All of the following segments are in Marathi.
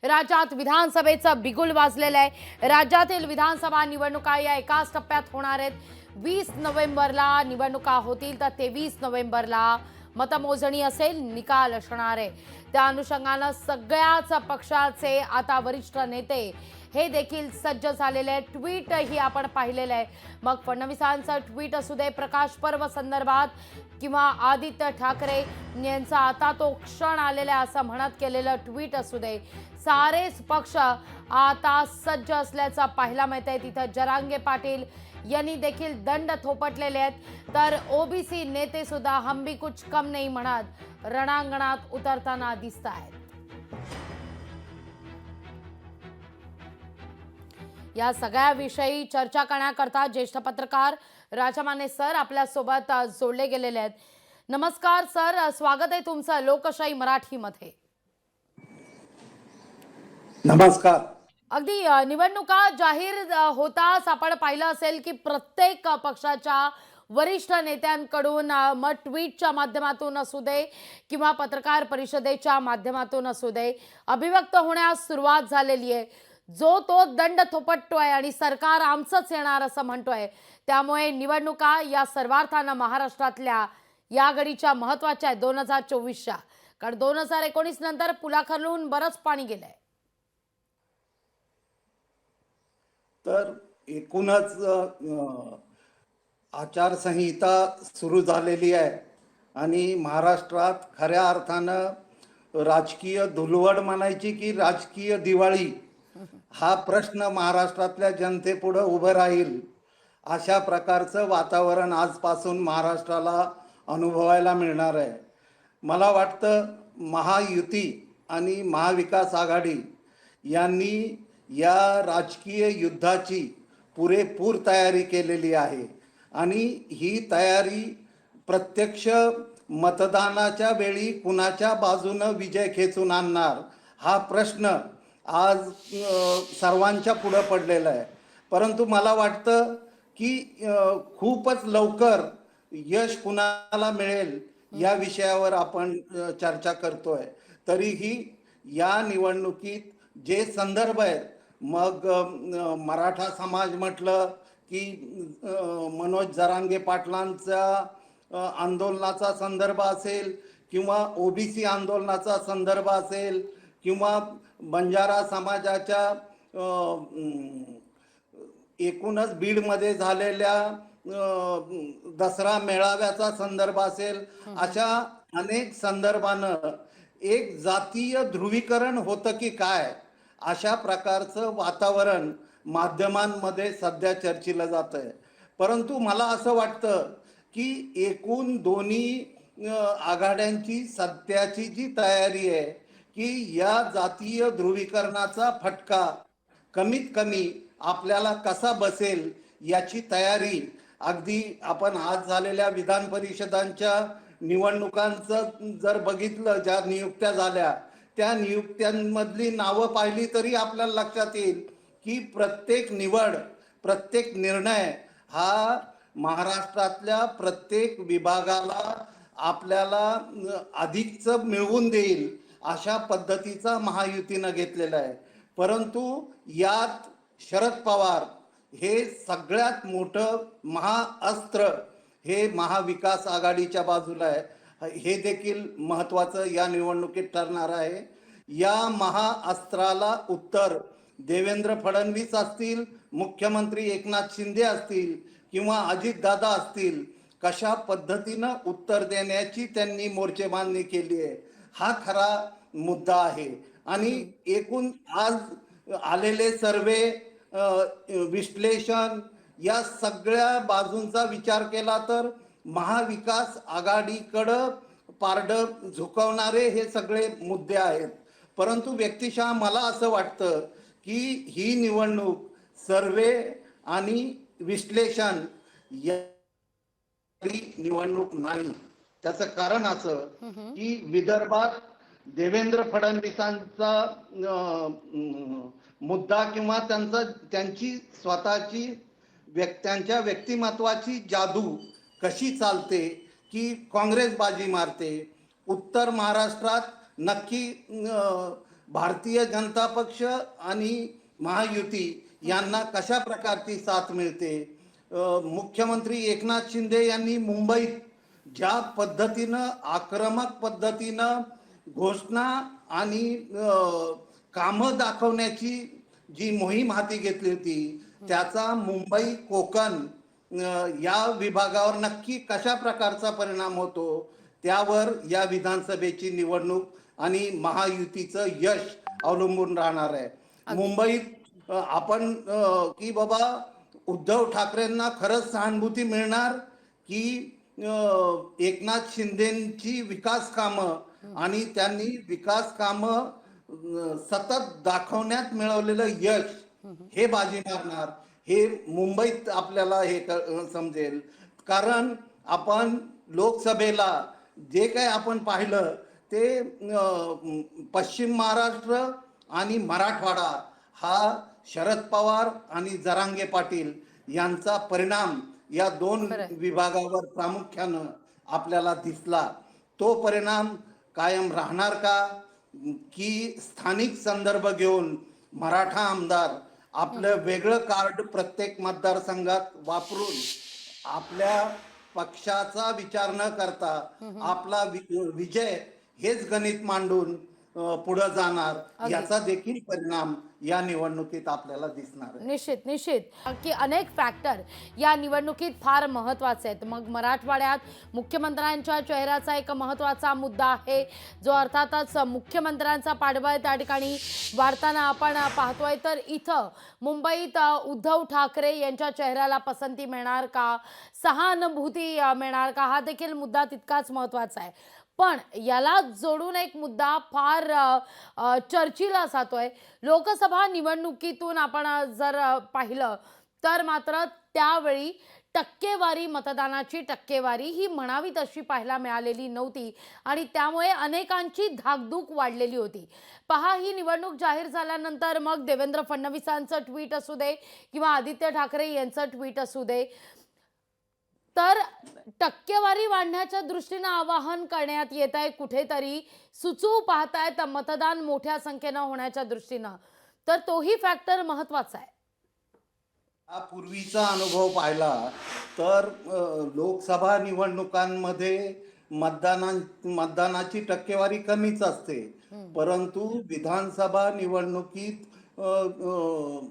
राज्यात विधानसभेचं बिगुल वाजलेलं आहे। राज्यातील विधानसभा निवडणुका या एकाच टप्प्यात होणार आहेत। 20 नोव्हेंबरला निवडणुका होतील तर 23 नोव्हेंबरला मतमोजणी असेल, निकाल असणार आहे। त्या अनुषंगानं सगळ्याच पक्षाचे आता वरिष्ठ नेते हे देखील सज्ज झालेले आहेत। ट्विट ही आपण पाहिलेलं आहे। मग फडणवीसांचं ट्विट असू दे प्रकाश पर्व संदर्भात किंवा आदित्य ठाकरे यांचा आता तो क्षण आलेला आहे असं म्हणत केलेलं ट्विट असू दे, सारेच पक्ष आता सज्ज असल्याचं पाहायला मिळत आहे। तिथं जरांगे पाटील यांनी देखील दंड थोपटलेले आहेत, तर ओबीसी नेते सुद्धा हम भी कुछ कम नहीं म्हणत रणांगणात उतरताना दिसत आहेत। या सगळ्याविषयी चर्चा करण्याकरता ज्येष्ठ पत्रकार राजमाने सर आपल्या सोबत जोडले गेलेले आहेत। नमस्कार सर, स्वागत आहे तुमचं लोकशाही मराठीमध्ये। नमस्कार। अगदी निवडणुका जाहीर होताच आपण पाहिलं असेल की प्रत्येक पक्षाच्या वरिष्ठ नेत्यांकडून मग ट्विटच्या माध्यमातून असू दे किंवा पत्रकार परिषदेच्या माध्यमातून असू दे अभिव्यक्त होण्यास सुरुवात झालेली आहे। जो तो दंड थोपटतोय आणि सरकार आमचंच येणार असं म्हणतोय। त्यामुळे निवडणुका या सर्वार्थानं महाराष्ट्रातल्या या घडीच्या महत्त्वाच्या आहेत 2024च्या, कारण 2019 नंतर पुलाखालून बरंच पाणी गेलंय। तर एकूणच आचारसंहिता सुरू झालेली आहे आणि महाराष्ट्रात खऱ्या अर्थानं राजकीय धुलवड म्हणायची की राजकीय दिवाळी हा प्रश्न महाराष्ट्रातल्या जनतेपुढे उभं राहील अशा प्रकारचं वातावरण आजपासून महाराष्ट्राला अनुभवायला मिळणार आहे। मला वाटतं महायुती आणि महाविकास आघाडी यांनी या राजकीय युद्धाची पुरेपूर तयारी केलेली आहे आणि ही तयारी प्रत्यक्ष मतदानाच्या वेळी कुणाच्या बाजूनं विजय खेचून आणणार हा प्रश्न आज सर्वांच्या पुढं पडलेला आहे। परंतु मला वाटतं की खूपच लवकर यश कुणाला मिळेल या विषयावर आपण चर्चा करतोय। तरीही या निवडणुकीत जे संदर्भ आहेत, मग मराठा समाज म्हटलं की मनोज जरांगे पाटलांचा आंदोलनाचा संदर्भ असेल किंवा ओबीसी आंदोलनाचा संदर्भ असेल किंवा बंजारा समाजाच्या एकूणच बीडमध्ये झालेल्या दसरा मेळाव्याचा संदर्भ असेल, अशा अनेक संदर्भानं एक जातीय ध्रुवीकरण होतं की काय अशा प्रकारचं वातावरण माध्यमांमध्ये सध्या चर्चिलं जात आहे। परंतु मला असं वाटतं की एकूण दोन्ही आघाड्यांची सध्याची जी तयारी आहे की या जातीय ध्रुवीकरणाचा फटका कमीत कमी आपल्याला कसा बसेल याची तयारी अगदी आपण आज झालेल्या विधान परिषदांच्या निवडणुकांचं जर बघितलं, ज्या नियुक्त्या झाल्या त्या नियुक्त्यांमधली नावं पाहिली तरी आपल्याला लक्षात येईल की प्रत्येक निवड प्रत्येक निर्णय हा महाराष्ट्रातल्या प्रत्येक विभागाला आपल्याला अधिकच मिळवून देईल अशा पद्धतीचा महायुतीनं घेतलेला आहे। परंतु यात शरद पवार हे सगळ्यात मोठं महाअस्त्र हे महाविकास आघाडीच्या बाजूला आहे, हे देखील महत्त्वाचं या निवडणुकीत ठरणार आहे। या महाअस्त्राला उत्तर देवेंद्र फडणवीस असतील, मुख्यमंत्री एकनाथ शिंदे असतील किंवा अजितदादा असतील, कशा पद्धतीनं उत्तर देण्याची त्यांनी मोर्चेबांधणी केली आहे हा खरा मुद्दा आहे। आणि एकूण आज आलेले सर्वे विश्लेषण या सगळ्या बाजूंचा विचार केला तर महाविकास आघाडीकडं पारडं झुकवणारे हे सगळे मुद्दे आहेत। परंतु व्यक्तिशः मला असं वाटतं की ही निवडणूक सर्वे आणि विश्लेषण या निवडणूक नाही। त्याचं कारण असं की विदर्भात देवेंद्र फडणवीसांचा मुद्दा किंवा त्यांची स्वतःची त्यांच्या व्यक्तिमत्वाची जादू कशी चालते की काँग्रेस बाजी मारते। उत्तर महाराष्ट्रात नक्की भारतीय जनता पक्ष आणि महायुती यांना कशा प्रकारची साथ मिळते. मुख्यमंत्री एकनाथ शिंदे यांनी मुंबईत ज्या पद्धतीनं आक्रमक पद्धतीनं घोषणा आणि कामं दाखवण्याची जी मोहीम हाती घेतली होती त्याचा मुंबई कोकण या विभागावर नक्की कशा प्रकारचा परिणाम होतो त्यावर या विधानसभेची निवडणूक आणि महायुतीचं यश अवलंबून राहणार आहे. मुंबईत आपण की बाबा उद्धव ठाकरेंना खरंच सहानुभूती मिळणार की एकनाथ शिंदेची विकास कामं आणि त्यांनी विकास कामं सतत दाखवण्यात मिळवलेलं यश हे बाजी मारणार हे मुंबईत आपल्याला हे समजेल. कारण आपण लोकसभेला जे काही आपण पाहिलं ते पश्चिम महाराष्ट्र आणि मराठवाडा हा शरद पवार आणि जरांगे पाटील यांचा परिणाम या दोन विभागावर प्रामुख्यानं आपल्याला दिसला. तो परिणाम कायम राहणार का की स्थानिक संदर्भ घेऊन मराठा आमदार आपलं वेगळं कार्ड प्रत्येक मतदारसंघात वापरून आपल्या पक्षाचा विचार न करता आपला विजय हेच गणित मांडून पुढे जाणार याचा देखील परिणाम या निवडणुकीत आपल्याला दिसणार आहे. निश्चित निश्चित की अनेक फॅक्टर या निवडणुकीत फार महत्त्वाचे आहेत. मग मराठवाड्यात मुख्यमंत्र्यांच्या चेहऱ्याचा एक महत्त्वाचा मुद्दा आहे जो अर्थातच मुख्यमंत्र्यांचा पाठबळ त्या ठिकाणी वाढताना आपण पाहतोय. तर इथं मुंबईत उद्धव ठाकरे यांच्या चेहऱ्याला पसंती मिळणार का, सहानुभूती मिळणार का, हा देखील मुद्दा तितकाच महत्त्वाचा आहे. पण याला जोडून एक मुद्दा फार चर्चेला जातोय. लोकसभा निवडणुकीतून आपण जर पाहिलं तर मात्र त्यावेळी टक्केवारी, मतदानाची टक्केवारी ही म्हणावी तशी पाहायला मिळालेली नव्हती आणि त्यामुळे अनेकांची धाकधूक वाढलेली होती. पहा, ही निवडणूक जाहीर झाल्यानंतर मग देवेंद्र फडणवीसांचं ट्विट असू दे किंवा आदित्य ठाकरे यांचं ट्विट असू दे, तर टक्केवारी वाढण्याच्या दृष्टीनं आवाहन करण्यात येत आहे. कुठेतरी सुचवू पाहतायत मतदान मोठ्या संख्येनं होण्याच्या दृष्टीनं, तर तोही फॅक्टर महत्वाचा आहे. हा पूर्वीचा अनुभव पाहिला तर लोकसभा निवडणुकांमध्ये मतदानाची टक्केवारी कमीच असते, परंतु विधानसभा निवडणुकीत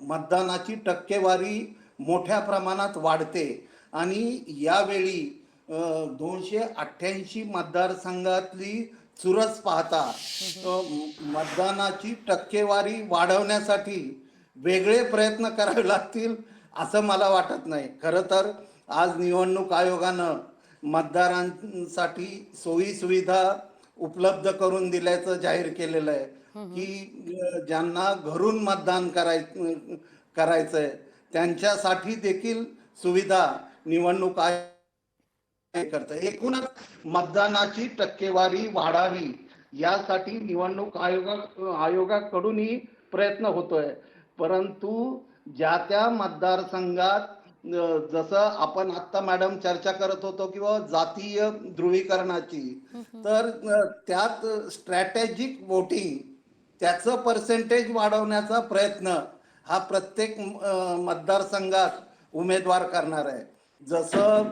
मतदानाची टक्केवारी मोठ्या प्रमाणात वाढते. आणि यावेळी 288 मतदारसंघातली चुरस पाहता मतदानाची टक्केवारी वाढवण्यासाठी वेगळे प्रयत्न करावे लागतील असं मला वाटत नाही. खरं तर आज निवडणूक आयोगानं मतदारांसाठी सोयी सुविधा उपलब्ध करून दिल्याचं जाहीर केलेलं आहे की ज्यांना घरून मतदान करायचंय त्यांच्यासाठी देखील सुविधा निवडणूक आयोग करतं. एकूणच मतदानाची टक्केवारी वाढावी यासाठी निवडणूक आयोगाकडूनही प्रयत्न होतोय, परंतु ज्या त्या मतदारसंघात जसं आपण आता मॅडम चर्चा करत होतो किंवा जातीय ध्रुवीकरणाची, तर त्यात स्ट्रॅटेजिक वोटिंग त्याचं पर्सेंटेज वाढवण्याचा प्रयत्न हा प्रत्येक मतदारसंघात उमेदवार करणार आहे. जसं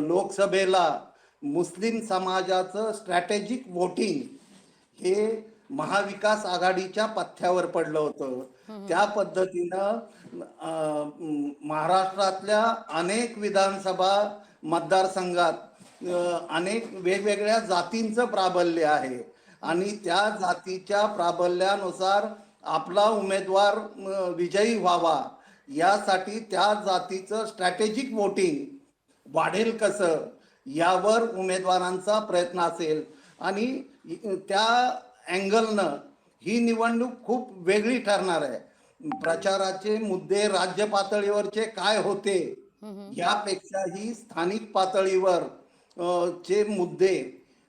लोकसभेला मुस्लिम समाजाचं स्ट्रॅटेजिक वोटिंग हे महाविकास आघाडीच्या पथ्यावर पडलं होतं, त्या पद्धतीनं महाराष्ट्रातल्या अनेक विधानसभा मतदारसंघात अनेक वेगवेगळ्या जातींचं प्राबल्य आहे आणि त्या जातीच्या प्राबल्यानुसार आपला उमेदवार विजयी व्हावा यासाठी त्या जातीचं स्ट्रॅटेजिक वोटिंग वाढेल कसं यावर उमेदवारांचा प्रयत्न असेल. आणि त्या अँगलनं ही निवडणूक खूप वेगळी ठरणार आहे. प्रचाराचे मुद्दे राज्य पातळीवरचे काय होते यापेक्षाही स्थानिक पातळीवर चे मुद्दे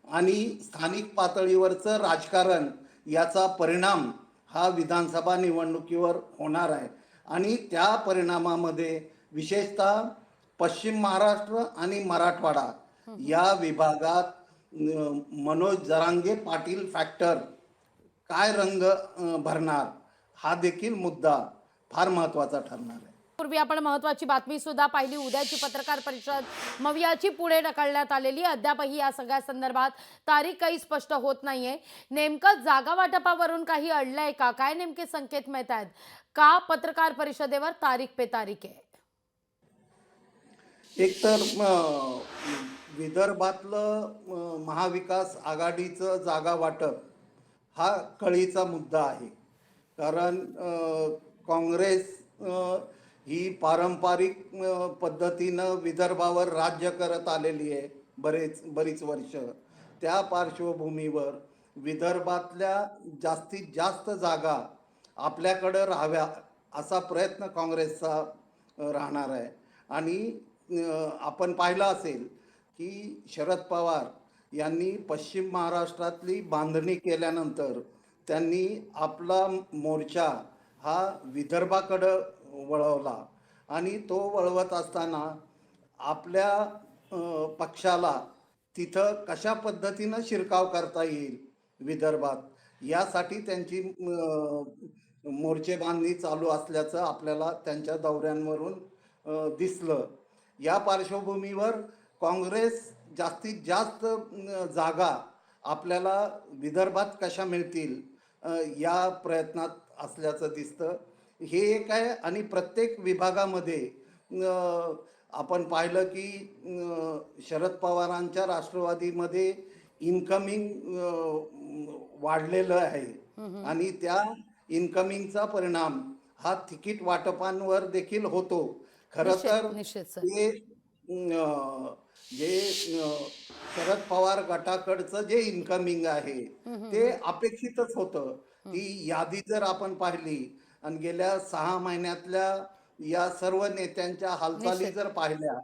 आणि स्थानिक पातळीवरचं राजकारण याचा परिणाम हा विधानसभा निवडणुकीवर होणार आहे. आणि त्या परिणामामध्ये विशेषतः पश्चिम महाराष्ट्र आणि मराठवाडा या विभागात मनोज जरांगे पाटील फॅक्टर काय रंग भरणार हा देखील मुद्दा फार महत्त्वाचा ठरणार आहे. पूर्वी आपण महत्वाची बातमी सुद्धा पाहिली, उद्याची पत्रकार परिषद मवियाची पुढे ढकलण्यात आलेली. अद्यापही या सगळ्या संदर्भात तारीख काही स्पष्ट होत नाहीये. नेमकं जागा वाटपावरून काही अडलंय का, काय नेमके संकेत मिळत आहेत का पत्रकार परिषदेवर तारीख पे तारीख आहे? एकतर विदर्भातलं महाविकास आघाडीचं जागा वाटप हा कळीचा मुद्दा आहे. कारण काँग्रेस ही पारंपरिक पद्धतीनं विदर्भावर राज्य करत आलेली आहे बरीच वर्ष. त्या पार्श्वभूमीवर विदर्भातल्या जास्तीत जास्त जागा आपल्याकडं राहाव्या असा प्रयत्न काँग्रेसचा राहणार आहे. आणि आपण पाहिलं असेल की शरद पवार यांनी पश्चिम महाराष्ट्रातली बांधणी केल्यानंतर त्यांनी आपला मोर्चा हा विदर्भाकडं वळवला आणि तो वळवत असताना आपल्या पक्षाला तिथं कशा पद्धतीनं शिरकाव करता येईल विदर्भात यासाठी त्यांची मोर्चे बांधणी चालू असल्याचं आपल्याला त्यांच्या दौऱ्यांवरून दिसलं. या पार्श्वभूमीवर काँग्रेस जास्तीत जास्त जागा आपल्याला विदर्भात कशा मिळतील या प्रयत्नात असल्याचं दिसतं. हे एक आहे. आणि प्रत्येक विभागामध्ये आपण पाहिलं की शरद पवारांच्या राष्ट्रवादीमध्ये इन्कमिंग वाढलेलं आहे आणि त्या इन्कमिंगचा परिणाम हा तिकीट वाटपांवर देखील होतो. खरं तर जे शरद पवार गटाकडचं जे इन्कमिंग आहे ते अपेक्षितच होतं. ती यादी जर आपण पाहिली आणि गेल्या 6 महिन्यातल्या या सर्व नेत्यांच्या हालचाली जर पाहिल्या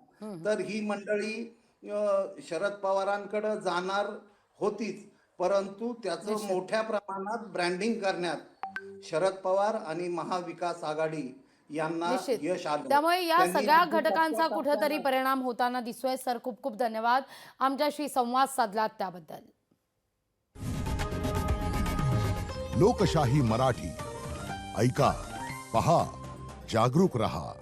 तर ही मंडळी शरद पवारांकडे जाणार होतीच, परंतु त्याचं मोठ्या प्रमाणात ब्रँडिंग करण्यात शरद पवार आणि महाविकास आघाडी यांना यश आलं. त्यामुळे या सगळ्या घटकांचा कुठेतरी परिणाम होताना दिसतोय. सर, खूप खूप धन्यवाद आमच्याशी संवाद साधलात त्याबद्दल. लोकशाही मराठी ऐका, पहा, जागरूक रहा.